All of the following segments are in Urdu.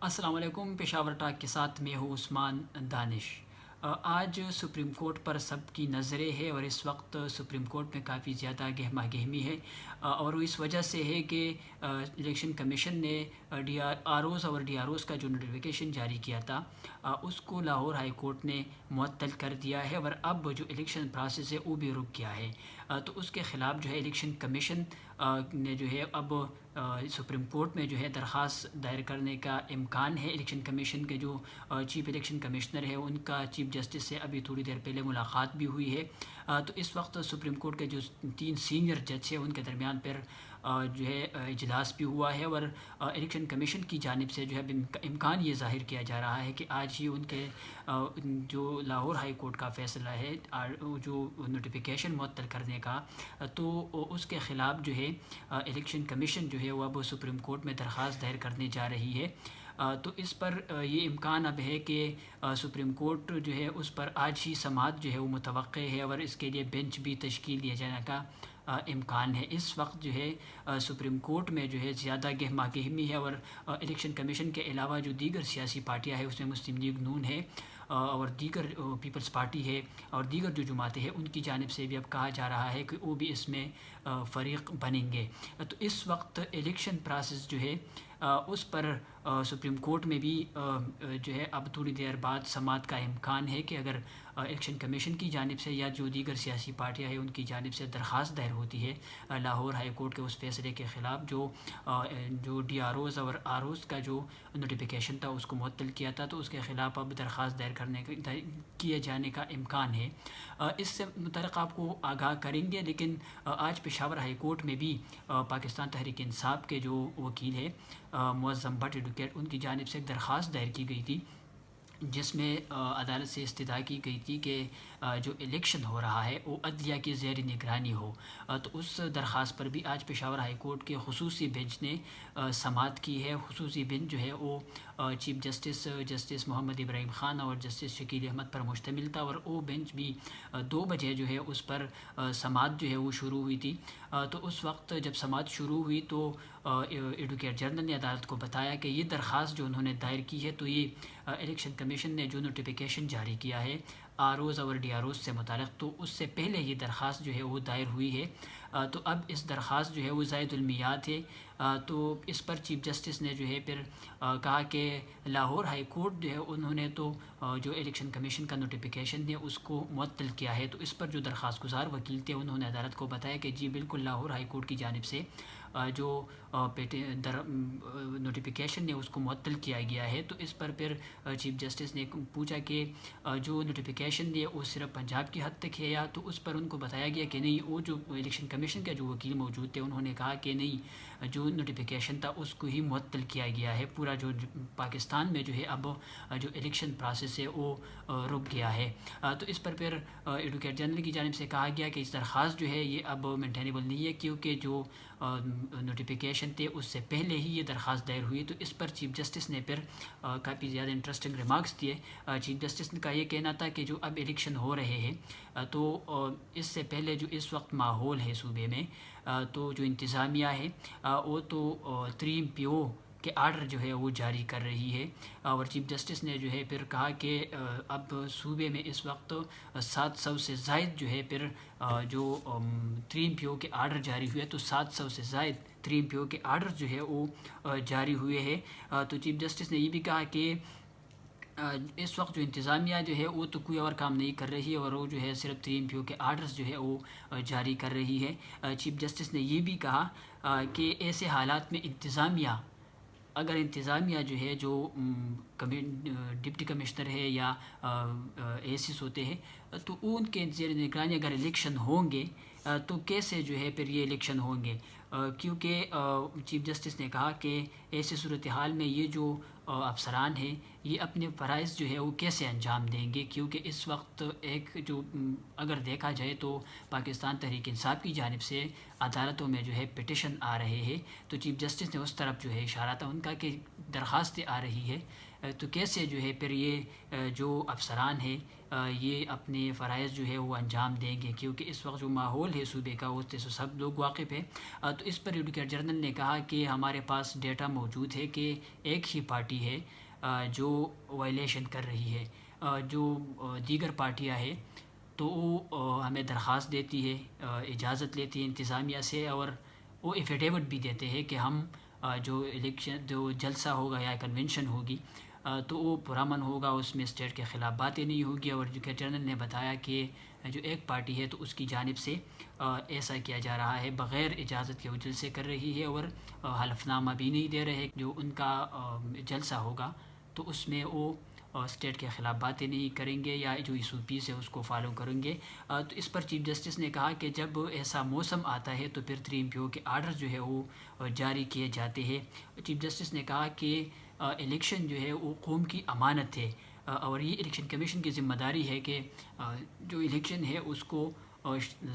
السلام علیکم، پشاور ٹاک کے ساتھ میں ہوں عثمان دانش۔ آج سپریم کورٹ پر سب کی نظریں ہے اور اس وقت سپریم کورٹ میں کافی زیادہ گہما گہمی ہے، اور وہ اس وجہ سے ہے کہ الیکشن کمیشن نے آر اوز اور ڈی آر اوز کا جو نوٹیفیکیشن جاری کیا تھا اس کو لاہور ہائی کورٹ نے معطل کر دیا ہے، اور اب جو الیکشن پروسیس ہے وہ بھی رک گیا ہے۔ تو اس کے خلاف جو ہے الیکشن کمیشن نے جو ہے اب سپریم کورٹ میں جو ہے درخواست دائر کرنے کا امکان ہے۔ الیکشن کمیشن کے جو چیف الیکشن کمشنر ہے ان کا چیف جسٹس سے ابھی تھوڑی دیر پہلے ملاقات بھی ہوئی ہے۔ تو اس وقت سپریم کورٹ کے جو 3 سینئر جج ہیں ان کے درمیان پر جو ہے اجلاس بھی ہوا ہے، اور الیکشن کمیشن کی جانب سے جو ہے امکان یہ ظاہر کیا جا رہا ہے کہ آج ہی ان کے جو لاہور ہائی کورٹ کا فیصلہ ہے جو نوٹیفیکیشن معطل کرنے کا، تو اس کے خلاف جو ہے الیکشن کمیشن جو ہے وہ اب سپریم کورٹ میں درخواست دائر کرنے جا رہی ہے۔ تو اس پر یہ امکان اب ہے کہ سپریم کورٹ جو ہے اس پر آج ہی سماعت جو ہے وہ متوقع ہے، اور اس کے لیے بینچ بھی تشکیل دیا جانے کا امکان ہے۔ اس وقت جو ہے سپریم کورٹ میں جو ہے زیادہ گہما گہمی ہے، اور الیکشن کمیشن کے علاوہ جو دیگر سیاسی پارٹیاں ہیں اس میں مسلم لیگ نون ہے اور دیگر پیپلز پارٹی ہے اور دیگر جو جماعتیں ہیں ان کی جانب سے بھی اب کہا جا رہا ہے کہ وہ بھی اس میں فریق بنیں گے۔ تو اس وقت الیکشن پروسیس جو ہے اس پر سپریم کورٹ میں بھی جو ہے اب تھوڑی دیر بعد سماعت کا امکان ہے کہ اگر الیکشن کمیشن کی جانب سے یا جو دیگر سیاسی پارٹیاں ہیں ان کی جانب سے درخواست دائر ہوتی ہے لاہور ہائی کورٹ کے اس فیصلے کے خلاف جو ڈی آر اوز اور آر اوز کا جو نوٹیفیکیشن تھا اس کو معطل کیا تھا، تو اس کے خلاف اب درخواست دائر کیے جانے کا امکان ہے۔ اس سے متعلق آپ کو آگاہ کریں گے، لیکن آج پشاور ہائی کورٹ میں بھی پاکستان تحریک انصاف کے جو وکیل ہے معظم بٹ ایڈوکیٹ، ان کی جانب سے ایک درخواست دائر کی گئی تھی جس میں عدالت سے استدعا کی گئی تھی کہ جو الیکشن ہو رہا ہے وہ عدلیہ کی زیر نگرانی ہو۔ تو اس درخواست پر بھی آج پشاور ہائی کورٹ کے خصوصی بینچ نے سماعت کی ہے۔ خصوصی بینچ جو ہے وہ چیف جسٹس محمد ابراہیم خان اور جسٹس شکیل احمد پر مشتمل تھا، اور وہ بینچ بھی 2 بجے جو ہے اس پر سماعت جو ہے وہ شروع ہوئی تھی۔ تو اس وقت جب سماعت شروع ہوئی تو ایڈوکیٹ جنرل نے عدالت کو بتایا کہ یہ درخواست جو انہوں نے دائر کی ہے، تو یہ الیکشن کمیشن نے جو نوٹیفیکیشن جاری کیا ہے آر اوز اور ڈی آر اوز سے متعلق، تو اس سے پہلے یہ درخواست جو ہے وہ دائر ہوئی ہے۔ تو اب اس درخواست جو ہے وہ زائد المیعاد ہے۔ تو اس پر چیف جسٹس نے جو ہے پھر کہا کہ لاہور ہائی کورٹ جو ہے انہوں نے تو جو الیکشن کمیشن کا نوٹیفیکیشن ہے اس کو معطل کیا ہے۔ تو اس پر جو درخواست گزار وکیل تھے انہوں نے عدالت کو بتایا کہ جی بالکل لاہور ہائی کورٹ کی جانب سے جو نوٹیفیکیشن ہے اس کو معطل کیا گیا ہے۔ تو اس پر پھر چیف جسٹس نے پوچھا کہ جو نوٹیفیکیشن ہے وہ صرف پنجاب کی حد تک ہے یا، تو اس پر ان کو بتایا گیا کہ نہیں، وہ جو الیکشن کمیشن کے جو وکیل موجود تھے انہوں نے کہا کہ نہیں، جو نوٹیفیکیشن تھا اس کو ہی معطل کیا گیا ہے، پورا جو پاکستان میں جو ہے اب جو الیکشن پروسیس ہے وہ رک گیا ہے۔ تو اس پر پھر ایڈوکیٹ جنرل کی جانب سے کہا گیا کہ اس درخواست جو ہے یہ اب مینٹینیبل نہیں ہے، کیونکہ جو نوٹیفیکیشن تھے اس سے پہلے ہی یہ درخواست دائر ہوئی۔ تو اس پر چیف جسٹس نے پھر کافی زیادہ انٹرسٹنگ ریمارکس دیے۔ چیف جسٹس کا یہ کہنا تھا کہ جو اب الیکشن ہو رہے ہیں تو اس سے پہلے جو اس وقت ماحول ہے صوبے میں، تو جو انتظامیہ ہے وہ تو 3 PO کے آرڈر جو ہے وہ جاری کر رہی ہے، اور چیف جسٹس نے جو ہے پھر کہا کہ اب صوبے میں اس وقت 700 سے زائد جو ہے پھر جو 3 PO کے آرڈر جاری ہوئے، تو 700 سے زائد 3 PO کے آرڈر جو ہے وہ جاری ہوئے ہیں۔ تو چیف جسٹس نے یہ بھی کہا کہ اس وقت جو انتظامیہ جو ہے وہ تو کوئی اور کام نہیں کر رہی ہے، اور وہ جو ہے صرف 3 PO کے آرڈرز جو ہے وہ جاری کر رہی ہے۔ چیف جسٹس نے یہ بھی کہا کہ ایسے حالات میں اگر انتظامیہ جو ہے جو ڈپٹی کمشنر ہے یا ACs ہوتے ہیں، تو ان کے زیر نگرانی اگر الیکشن ہوں گے تو کیسے جو ہے پھر یہ الیکشن ہوں گے، کیونکہ چیف جسٹس نے کہا کہ ایسی صورتحال میں یہ جو افسران ہیں یہ اپنے فرائض جو ہے وہ کیسے انجام دیں گے، کیونکہ اس وقت ایک جو اگر دیکھا جائے تو پاکستان تحریک انصاف کی جانب سے عدالتوں میں جو ہے پٹیشن آ رہے ہیں، تو چیف جسٹس نے اس طرف جو ہے اشارہ تھا ان کا کہ درخواستیں آ رہی ہے، تو کیسے جو ہے پھر یہ جو افسران ہیں یہ اپنے فرائض جو ہے وہ انجام دیں گے، کیونکہ اس وقت جو ماحول ہے صوبے کا وہ تو سب لوگ واقف ہیں۔ تو اس پر ایڈوکیٹ جنرل نے کہا کہ ہمارے پاس ڈیٹا موجود ہے کہ ایک ہی پارٹی ہے جو وائلیشن کر رہی ہے، جو دیگر پارٹیاں ہیں تو وہ ہمیں درخواست دیتی ہے، اجازت لیتی ہے انتظامیہ سے، اور وہ ایفیڈیوٹ بھی دیتے ہیں کہ ہم جو الیکشن جو جلسہ ہوگا یا کنونشن ہوگی تو وہ پرامن ہوگا، اس میں اسٹیٹ کے خلاف باتیں نہیں ہوگی۔ اور ایڈوکیٹ جنرل نے بتایا کہ جو ایک پارٹی ہے تو اس کی جانب سے ایسا کیا جا رہا ہے، بغیر اجازت کے وہ جلسے کر رہی ہے، اور حلف نامہ بھی نہیں دے رہے۔ جو ان کا جلسہ ہوگا تو اس میں وہ اسٹیٹ کے خلاف باتیں نہیں کریں گے، یا جو ایس او پیز ہے اس کو فالو کریں گے۔ تو اس پر چیف جسٹس نے کہا کہ جب ایسا موسم آتا ہے تو پھر 3 MPO کے آرڈر جو ہے وہ جاری کیے جاتے ہیں۔ چیف جسٹس نے کہا کہ الیکشن جو ہے وہ قوم کی امانت ہے، اور یہ الیکشن کمیشن کی ذمہ داری ہے کہ جو الیکشن ہے اس کو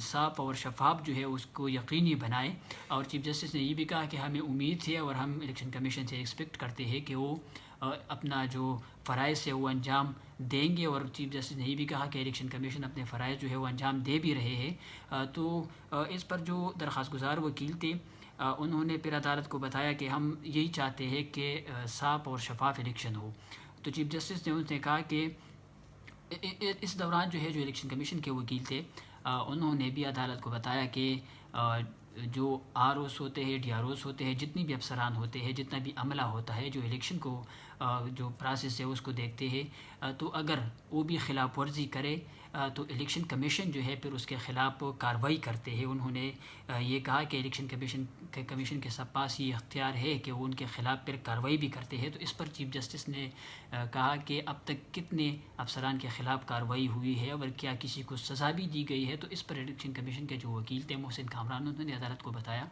صاف اور شفاف جو ہے اس کو یقینی بنائے۔ اور چیف جسٹس نے یہ بھی کہا کہ ہمیں امید ہے اور ہم الیکشن کمیشن سے ایکسپیکٹ کرتے ہیں کہ وہ اپنا جو فرائض ہے وہ انجام دیں گے، اور چیف جسٹس نے یہ بھی کہا کہ الیکشن کمیشن اپنے فرائض جو ہے وہ انجام دے بھی رہے ہیں۔ تو اس پر جو درخواست گزار وکیل تھے انہوں نے پھر عدالت کو بتایا کہ ہم یہی چاہتے ہیں کہ صاف اور شفاف الیکشن ہو۔ تو چیف جسٹس نے ان سے کہا کہ اس دوران جو ہے جو الیکشن کمیشن کے وکیل تھے انہوں نے بھی عدالت کو بتایا کہ جو ROs ہوتے ہیں، DROs ہوتے ہیں، جتنی بھی افسران ہوتے ہیں، جتنا بھی عملہ ہوتا ہے جو الیکشن کو جو پروسیس ہے اس کو دیکھتے ہیں، تو اگر وہ بھی خلاف ورزی کرے تو الیکشن کمیشن جو ہے پھر اس کے خلاف کارروائی کرتے ہیں۔ انہوں نے یہ کہا کہ الیکشن کمیشن کے پاس یہ اختیار ہے کہ وہ ان کے خلاف پھر کارروائی بھی کرتے ہیں۔ تو اس پر چیف جسٹس نے کہا کہ اب تک کتنے افسران کے خلاف کارروائی ہوئی ہے اور کیا کسی کو سزا بھی دی گئی ہے۔ تو اس پر الیکشن کمیشن کے جو وکیل تھے محسن کامران، انہوں نے عدالت کو بتایا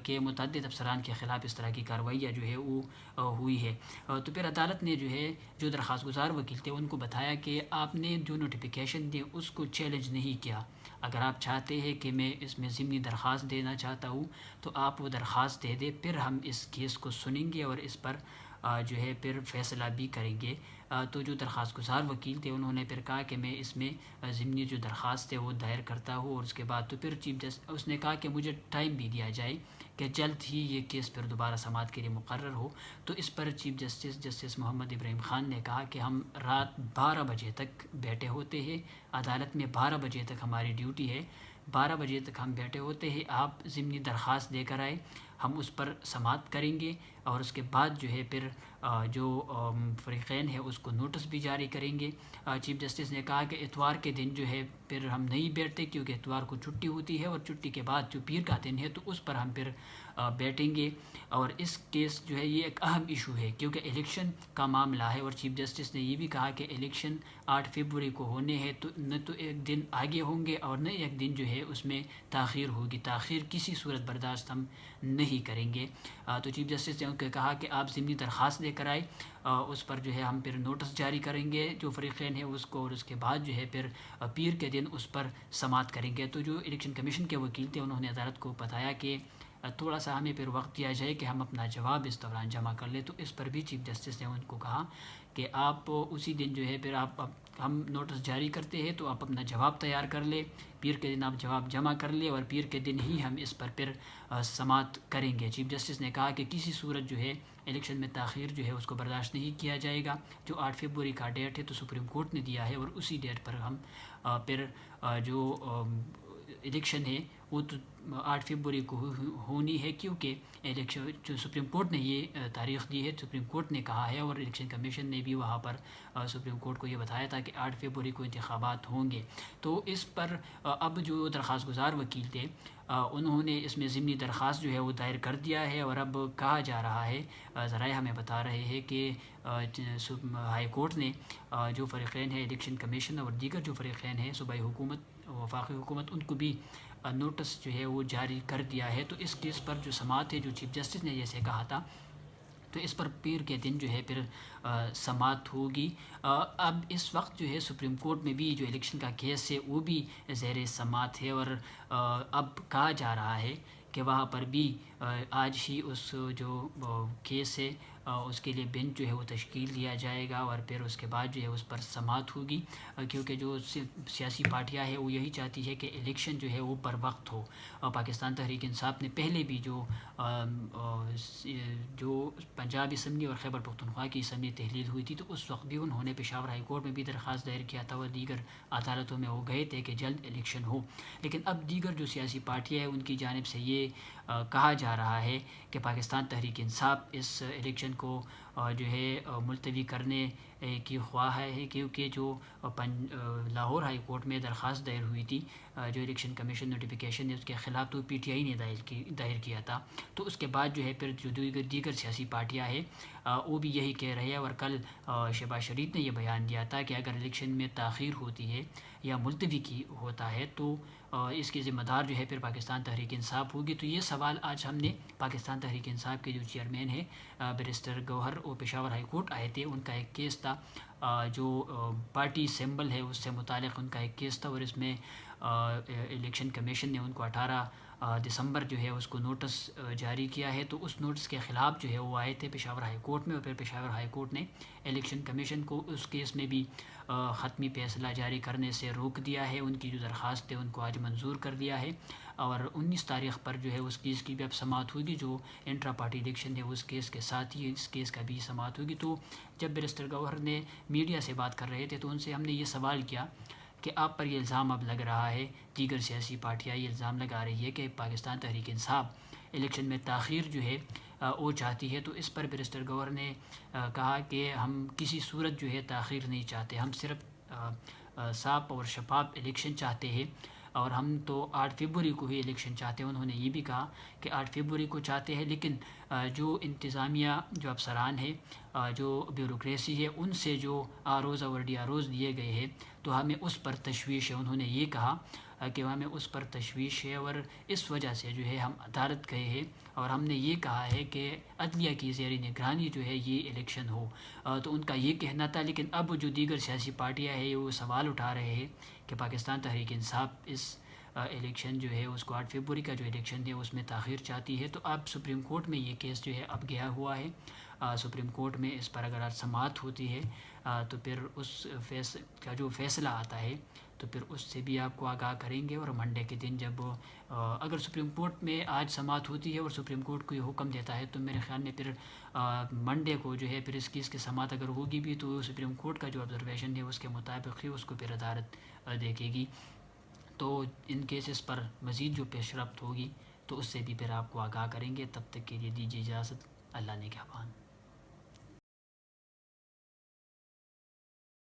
کہ متعدد افسران کے خلاف اس طرح کی کارروائیاں جو ہے وہ ہوئی ہے۔ تو پھر عدالت نے جو ہے جو درخواست گزار وکیل تھے ان کو بتایا کہ آپ نے جو نوٹیفیکیشن دی اس کو چیلنج نہیں کیا، اگر آپ چاہتے ہیں کہ میں اس میں ضمنی درخواست دینا چاہتا ہوں تو آپ وہ درخواست دے دیں، پھر ہم اس کیس کو سنیں گے اور اس پر جو ہے پھر فیصلہ بھی کریں گے۔ تو جو درخواست گزار وکیل تھے انہوں نے پھر کہا کہ میں اس میں ضمنی جو درخواست ہے وہ دائر کرتا ہوں، اور اس کے بعد تو پھر چیف جسٹس اس نے کہا کہ مجھے ٹائم بھی دیا جائے کہ جلد ہی یہ کیس پھر دوبارہ سماعت کے لیے مقرر ہو۔ تو اس پر چیف جسٹس محمد ابراہیم خان نے کہا کہ ہم رات 12 بجے تک بیٹھے ہوتے ہیں عدالت میں، 12 بجے تک ہماری ڈیوٹی ہے، 12 بجے تک ہم بیٹھے ہوتے ہیں، آپ ضمنی درخواست دے کر آئے، ہم اس پر سماعت کریں گے، اور اس کے بعد جو ہے پھر جو فریقین ہے اس کو نوٹس بھی جاری کریں گے۔ چیف جسٹس نے کہا کہ اتوار کے دن جو ہے پھر ہم نہیں بیٹھتے کیونکہ اتوار کو چھٹی ہوتی ہے، اور چھٹی کے بعد جو پیر کا دن ہے تو اس پر ہم پھر بیٹھیں گے۔ اور اس کیس جو ہے یہ ایک اہم ایشو ہے کیونکہ الیکشن کا معاملہ ہے، اور چیف جسٹس نے یہ بھی کہا کہ الیکشن 8 فروری کو ہونے ہیں، تو نہ تو ایک دن آگے ہوں گے اور نہ ایک دن جو ہے اس میں تاخیر ہوگی، تاخیر کسی صورت برداشت ہم نہیں کریں گے۔ تو چیف جسٹس نے ان کو کہا کہ آپ ضمنی درخواست لے کر آئے، اس پر جو ہے ہم پھر نوٹس جاری کریں گے جو فریقین ہیں اس کو، اور اس کے بعد جو ہے پھر پیر کے دن اس پر سماعت کریں گے۔ تو جو الیکشن کمیشن کے وکیل تھے انہوں نے عدالت کو بتایا کہ تھوڑا سا ہمیں پھر وقت دیا جائے کہ ہم اپنا جواب اس دوران جمع کر لیں۔ تو اس پر بھی چیف جسٹس نے ان کو کہا کہ آپ اسی دن جو ہے پھر ہم نوٹس جاری کرتے ہیں تو آپ اپنا جواب تیار کر لیں، پیر کے دن آپ جواب جمع کر لیں، اور پیر کے دن ہی ہم اس پر پھر سماعت کریں گے۔ چیف جسٹس نے کہا کہ کسی صورت جو ہے الیکشن میں تاخیر جو ہے اس کو برداشت نہیں کیا جائے گا۔ جو 8 فروری کا ڈیٹ ہے تو سپریم کورٹ نے دیا ہے، اور اسی ڈیٹ پر ہم پھر جو الیکشن ہے وہ تو 8 فروری کو ہونی ہے، کیونکہ الیکشن جو سپریم کورٹ نے یہ تاریخ دی ہے، سپریم کورٹ نے کہا ہے، اور الیکشن کمیشن نے بھی وہاں پر سپریم کورٹ کو یہ بتایا تھا کہ 8 فروری کو انتخابات ہوں گے۔ تو اس پر اب جو درخواست گزار وکیل تھے انہوں نے اس میں ضمنی درخواست جو ہے وہ دائر کر دیا ہے، اور اب کہا جا رہا ہے، ذرائع ہمیں بتا رہے ہیں کہ ہائی کورٹ نے جو فریقین ہیں الیکشن کمیشن اور دیگر جو فریقین ہیں صوبائی حکومت وفاقی حکومت، ان کو بھی نوٹس جو ہے وہ جاری کر دیا ہے۔ تو اس کیس پر جو سماعت ہے جو چیف جسٹس نے جیسے کہا تھا تو اس پر پیر کے دن جو ہے پھر سماعت ہوگی۔ اب اس وقت جو ہے سپریم کورٹ میں بھی جو الیکشن کا کیس ہے وہ بھی زیر سماعت ہے، اور اب کہا جا رہا ہے کہ وہاں پر بھی آج ہی اس جو کیس ہے اس کے لیے بینچ جو ہے وہ تشکیل دیا جائے گا اور پھر اس کے بعد جو ہے اس پر سماعت ہوگی، کیونکہ جو سیاسی پارٹیاں ہیں وہ یہی چاہتی ہے کہ الیکشن جو ہے وہ پر وقت ہو۔ پاکستان تحریک انصاف نے پہلے بھی جو پنجاب اسمبلی اور خیبر پختونخوا کی اسمبلی تحلیل ہوئی تھی تو اس وقت بھی انہوں نے پشاور ہائی کورٹ میں بھی درخواست دائر کیا تھا اور دیگر عدالتوں میں وہ گئے تھے کہ جلد الیکشن ہو۔ لیکن اب دیگر جو سیاسی پارٹیاں ہیں ان کی جانب سے یہ کہا جا رہا ہے کہ پاکستان تحریک انصاف اس الیکشن کو جو ہے ملتوی کرنے کی خواہ ہے، کیونکہ جو لاہور ہائی کورٹ میں درخواست دائر ہوئی تھی جو الیکشن کمیشن نوٹیفیکیشن ہے اس کے خلاف، تو پی ٹی آئی نے دائر کیا تھا۔ تو اس کے بعد جو ہے پھر جو دیگر سیاسی پارٹیاں ہیں وہ بھی یہی کہہ رہے ہیں، اور کل شہباز شریف نے یہ بیان دیا تھا کہ اگر الیکشن میں تاخیر ہوتی ہے یا ملتوی کی ہوتا ہے تو اس کی ذمہ دار جو ہے پھر پاکستان تحریک انصاف ہوگی۔ تو یہ سوال آج ہم نے پاکستان تحریک انصاف کے جو چیئرمین ہیں بیرسٹر گوہر وہ پشاور ہائی کورٹ آئے تھے، ان کا ایک کیس تھا جو پارٹی سمبل ہے اس سے متعلق ان کا ایک کیس تھا، اور اس میں الیکشن کمیشن نے ان کو 18 دسمبر جو ہے اس کو نوٹس جاری کیا ہے۔ تو اس نوٹس کے خلاف جو ہے وہ آئے تھے پشاور ہائی کورٹ میں، اور پھر پشاور ہائی کورٹ نے الیکشن کمیشن کو اس کیس میں بھی حتمی فیصلہ جاری کرنے سے روک دیا ہے۔ ان کی جو درخواست ہے ان کو آج منظور کر دیا ہے، اور 19 تاریخ پر جو ہے اس کیس کی بھی اب سماعت ہوگی، جو انٹرا پارٹی الیکشن ہے اس کیس کے ساتھ ہی اس کیس کا بھی سماعت ہوگی۔ تو جب بیرسٹر گوہر نے میڈیا سے بات کر رہے تھے تو ان سے ہم نے یہ سوال کیا کہ آپ پر یہ الزام اب لگ رہا ہے، دیگر سیاسی پارٹیاں یہ الزام لگا رہی ہے کہ پاکستان تحریک انصاف الیکشن میں تاخیر جو ہے وہ چاہتی ہے، تو اس پر بیرسٹر گوہر نے کہا کہ ہم کسی صورت جو ہے تاخیر نہیں چاہتے، ہم صرف صاف اور شفاف الیکشن چاہتے ہیں، اور ہم تو 8 فروری کو ہی الیکشن چاہتے ہیں۔ انہوں نے یہ بھی کہا کہ 8 فروری کو چاہتے ہیں، لیکن جو انتظامیہ جو افسران ہیں جو بیوروکریسی ہے ان سے جو آروز اور ڈی آروز دیے گئے ہیں تو ہمیں اس پر تشویش ہے۔ انہوں نے یہ کہا کہ ہمیں اس پر تشویش ہے، اور اس وجہ سے جو ہے ہم عدالت گئے ہیں، اور ہم نے یہ کہا ہے کہ عدلیہ کی زیر نگرانی جو ہے یہ الیکشن ہو۔ تو ان کا یہ کہنا تھا، لیکن اب جو دیگر سیاسی پارٹیاں ہیں وہ سوال اٹھا رہے ہیں کہ پاکستان تحریک انصاف اس الیکشن جو ہے اس کو 8 فروری کا جو الیکشن ہے اس میں تاخیر چاہتی ہے۔ تو اب سپریم کورٹ میں یہ کیس جو ہے اب گیا ہوا ہے، سپریم کورٹ میں اس پر اگر سماعت ہوتی ہے تو پھر اس کا جو فیصلہ آتا ہے تو پھر اس سے بھی آپ کو آگاہ کریں گے، اور منڈے کے دن جب اگر سپریم کورٹ میں آج سماعت ہوتی ہے اور سپریم کورٹ کو یہ حکم دیتا ہے تو میرے خیال میں پھر منڈے کو جو ہے پھر اس کیس کی سماعت اگر ہوگی بھی تو سپریم کورٹ کا جو آبزرویشن ہے اس کے مطابق ہی اس کو پھر عدالت دیکھے گی۔ تو ان کیسز پر مزید جو پیش رفت ہوگی تو اس سے بھی پھر آپ کو آگاہ کریں گے۔ تب تک کے لیے دیجیے اجازت، اللہ نگہبان۔